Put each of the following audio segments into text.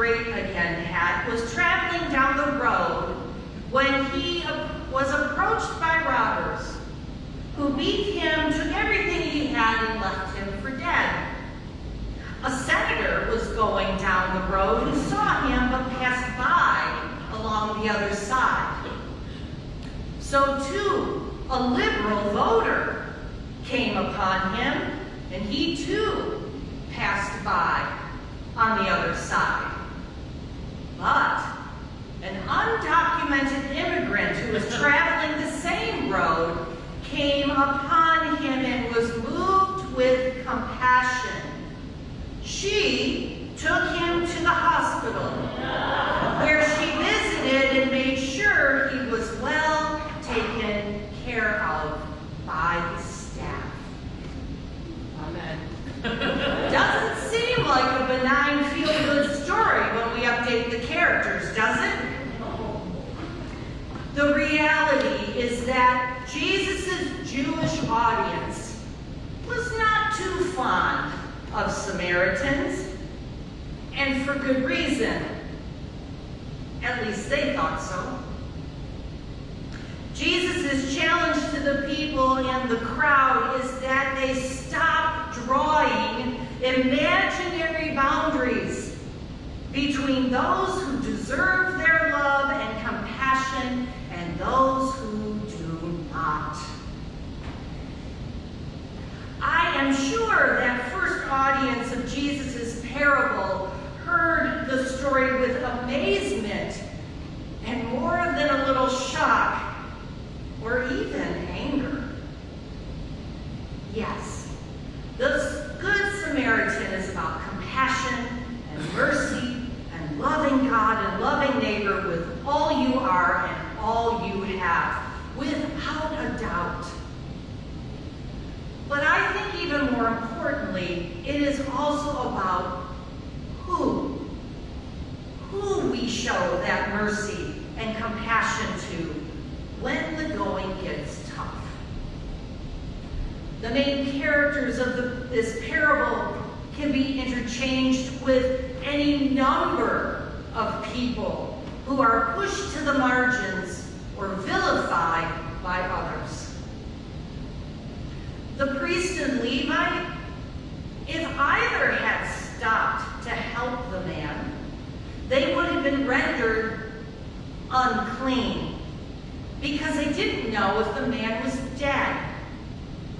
great again had was traveling down the road when he was approached by robbers who beat him, took everything he had, and left him for dead. A senator was going down the road who saw him but passed by along the other side. So too, a liberal voter came upon him, and he too passed by on the other side. But an undocumented immigrant who was traveling the same road came upon him and was moved with compassion. She took him to the hospital, where she visited and made sure he was well taken care of by the staff. Amen. Doesn't seem like a benign feel-good story when we update the characters, does it? The reality is that Jesus' Jewish audience was not too fond of Samaritans, and for good reason. At least they thought so. Jesus' challenge to the people in the crowd is that they stop drawing imaginary boundaries between those who deserve their love and compassion and those who do not. I am sure that first audience of Jesus' parable heard the story with amazement and more than a little shock or even anger. Yes, the Good Samaritan is about compassion and mercy and loving God and loving neighbor with all you are and all you have, without a doubt. But I think even more importantly, it is also about who we show that mercy and compassion to when the going gets tough. The main characters of this parable can be interchanged with any number of people who are pushed to the margins or vilified by others. The priest and Levite, if either had stopped to help the man, they would have been rendered unclean because they didn't know if the man was dead.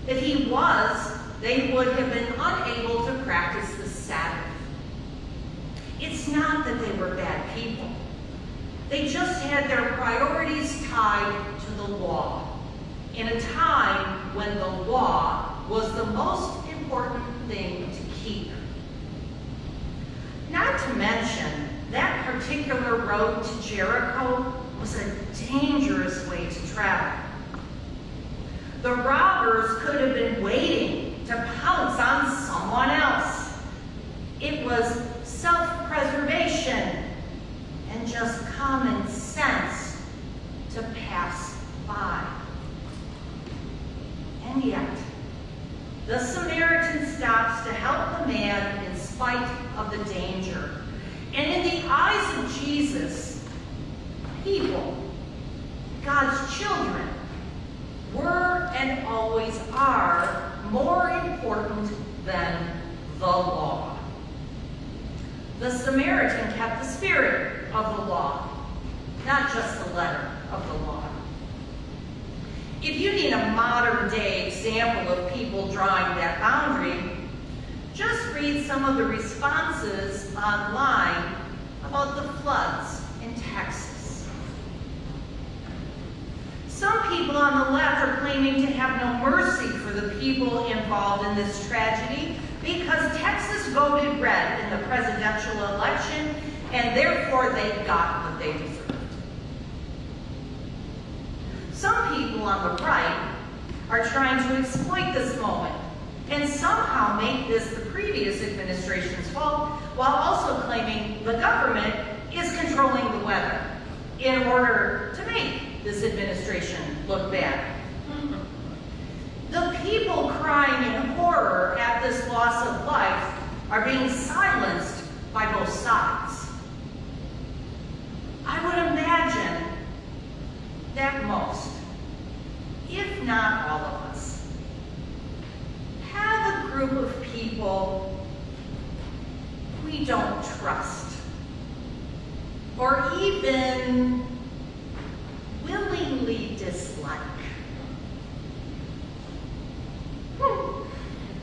If he was, they would have been unable to practice the Sabbath. It's not that they were bad people. They just had their priorities tied to the law in a time when the law was the most important thing to keep. Not to mention, that particular road to Jericho was a dangerous way to travel. The robbers could have been waiting to pounce on someone else. It was self-preservation and just common sense to pass by. And yet, the Samaritan stops to help the man in spite of the danger. And in the eyes of Jesus, people, God's children, were and always are more important than the law. The Samaritan kept the spirit of the law, not just the letter of the law. If you need a modern-day example of people drawing that boundary, just read some of the responses online about the floods in Texas. Some people on the left are claiming to have no mercy for the people involved in this tragedy because Texas voted red in the presidential election and therefore they got what they deserved. Some people on the right are trying to exploit this moment and somehow make this the previous administration's fault while also claiming the government is controlling the weather in order to make this administration look bad. The people crying in horror at this loss of life are being silenced by both sides. that most, if not all of us, have a group of people we don't trust, or even willingly dislike.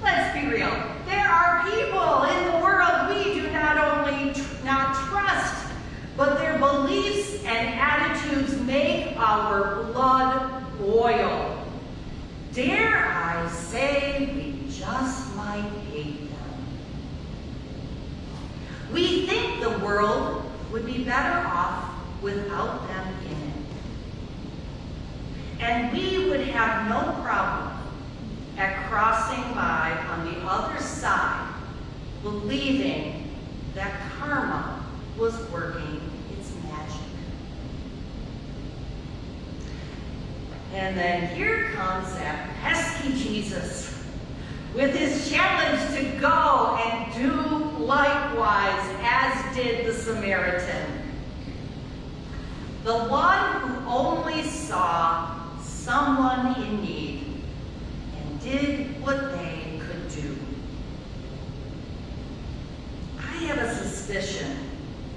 Let's be real. There are people in the world we do not only not trust, but their beliefs and attitudes make our blood boil. Dare I say we just might hate them. We think the world would be better off without them in it. And we would have no problem at crossing by on the other side, believing that karma was working its magic. And then here comes that pesky Jesus with his challenge to go and do likewise, as did the Samaritan. The one who only saw someone in need and did what they could do. I have a suspicion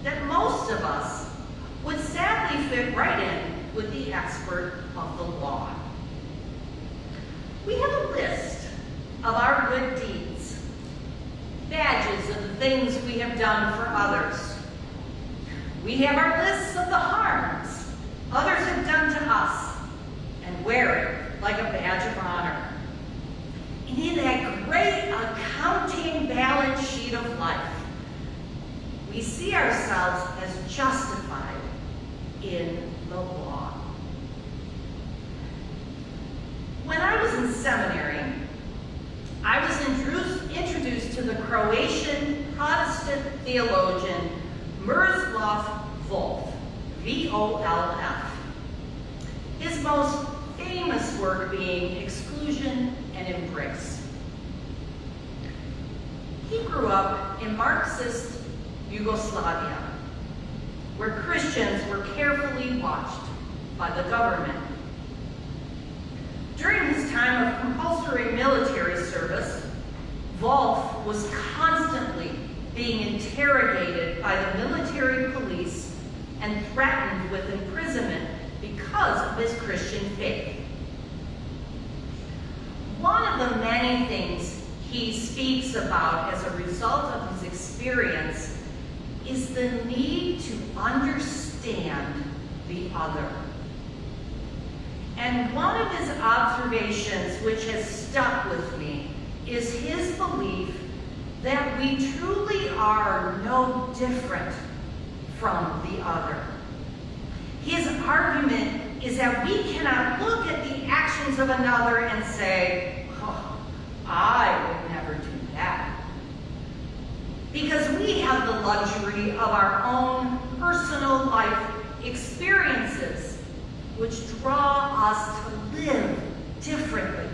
that most of us would sadly fit right in with the expert of the law. We have a list of our good deeds, badges of the things we have done for others. We have our lists of the harms others have done to us and wear it like a badge of honor. And in that great accounting balance sheet of life, we see ourselves as justified in the law. When I was in seminary, I was introduced to the Croatian Protestant theologian Miroslav Volf, V-O-L-F. His most famous work being Exclusion and Embrace. He grew up in Marxist Yugoslavia, where Christians were carefully watched by the government. During his time of compulsory military service, Volf was constantly being interrogated by the military police and threatened with imprisonment because of his Christian faith. One of the many things he speaks about as a result of his experience is the need to understand the other. And one of his observations, which has stuck with me, is his belief that we truly are no different from the other. His argument is that we cannot look at the actions of another and say, oh, I would never do that. Because we have the luxury of our own personal life experiences, which draw us to live differently.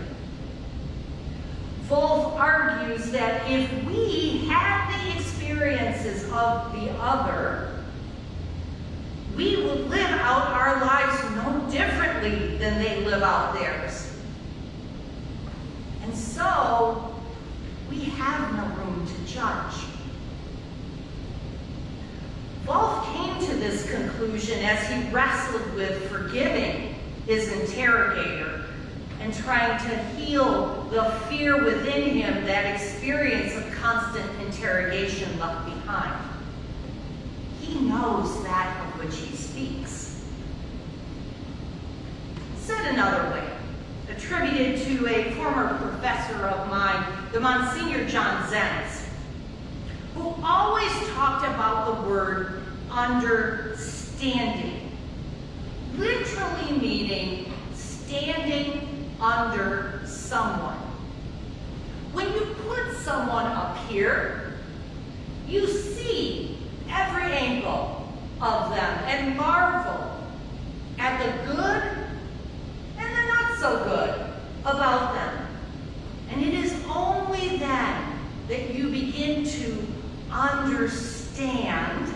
Volf argues that if we had the experiences of the other, we would live out our lives no differently than they live out theirs. And so, we have no room to judge. Volf came to this conclusion as he wrestled with forgiving his interrogator and trying to heal the fear within him that experience of constant interrogation left behind. He knows that of which he speaks. Said another way, attributed to a former professor of mine, the Monsignor John Zenitz, who always talked about the word understanding, literally meaning standing under someone. When you put someone up here, you see every angle of them and marvel at the good and the not so good about them. And it is only then that you begin to understand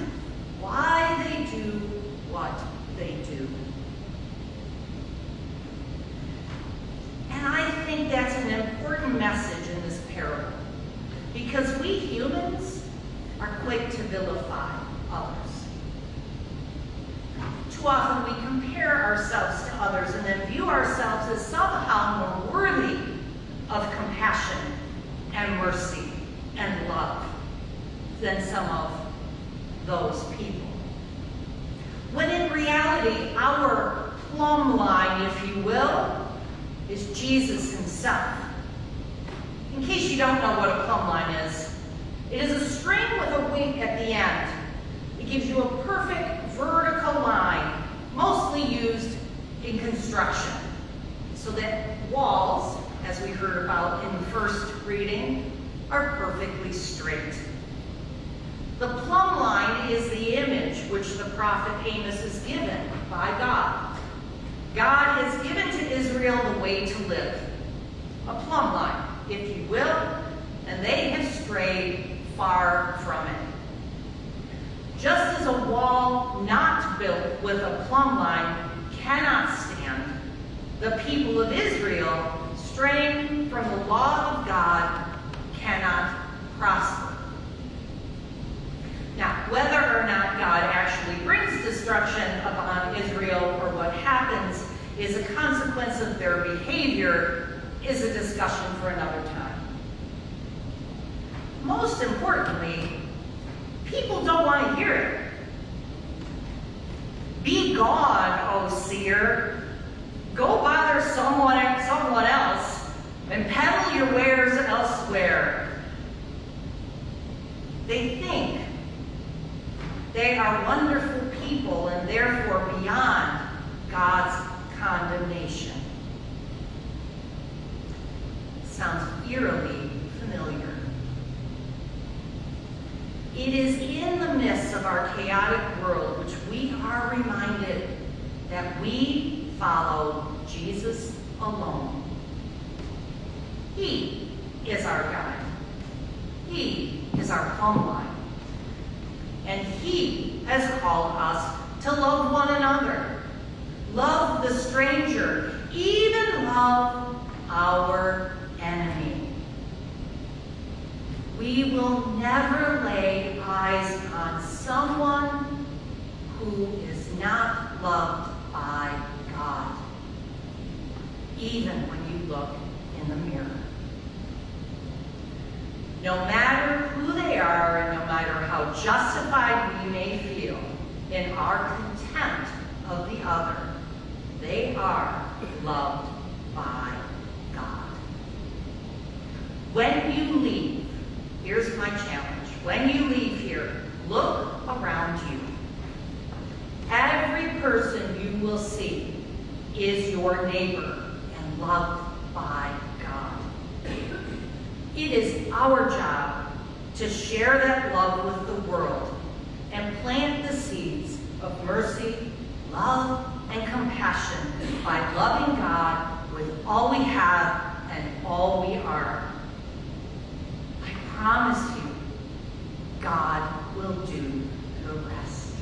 why they do what they do. because we humans are quick to vilify others. Too often we compare ourselves to others and then view ourselves as somehow more worthy of compassion and mercy and love than some of those people. When in reality, our plumb line, if you will, is Jesus himself. In case you don't know what a plumb line is, it is a string with a wick at the end. It gives you a perfect vertical line, mostly used in construction, so that walls, as we heard about in the first reading, are perfectly straight. The plumb line is the image which the prophet Amos is given by God. God has given to Israel the way to live, a plumb line, if you will, and they have strayed far from it. Just as a wall not built with a plumb line cannot stand, the people of Israel, straying from the law of God, cannot prosper. Now, whether or not God actually brings destruction upon Israel or what happens is a consequence of their behavior is a discussion for another time. Most importantly, people don't want to hear it. Be gone, O seer. Go bother someone else and peddle your wares elsewhere. They think they are wonderful people and therefore beyond God's condemnation. Sounds eerily familiar. It is in the midst of our chaotic world which we are reminded that we follow Jesus alone. He is our guide. He is our plumb line. And he has called us to love one another, love the stranger, even love our enemy. We will never lay eyes on someone who is not loved by God, even when you look in the mirror. No matter who they are and no matter how justified we may feel in our contempt of the other, they are loved by God. When you leave, here's my challenge. When you leave here, look around you. Every person you will see is your neighbor and loved by God. It is our job to share that love with the world and plant the seeds of mercy, love, and compassion by loving God with all we have and all we are. I promise you, God will do the rest.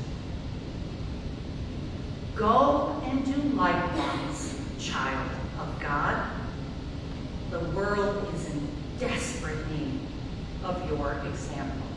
Go and do likewise, child of God. The world is in desperate need of your example.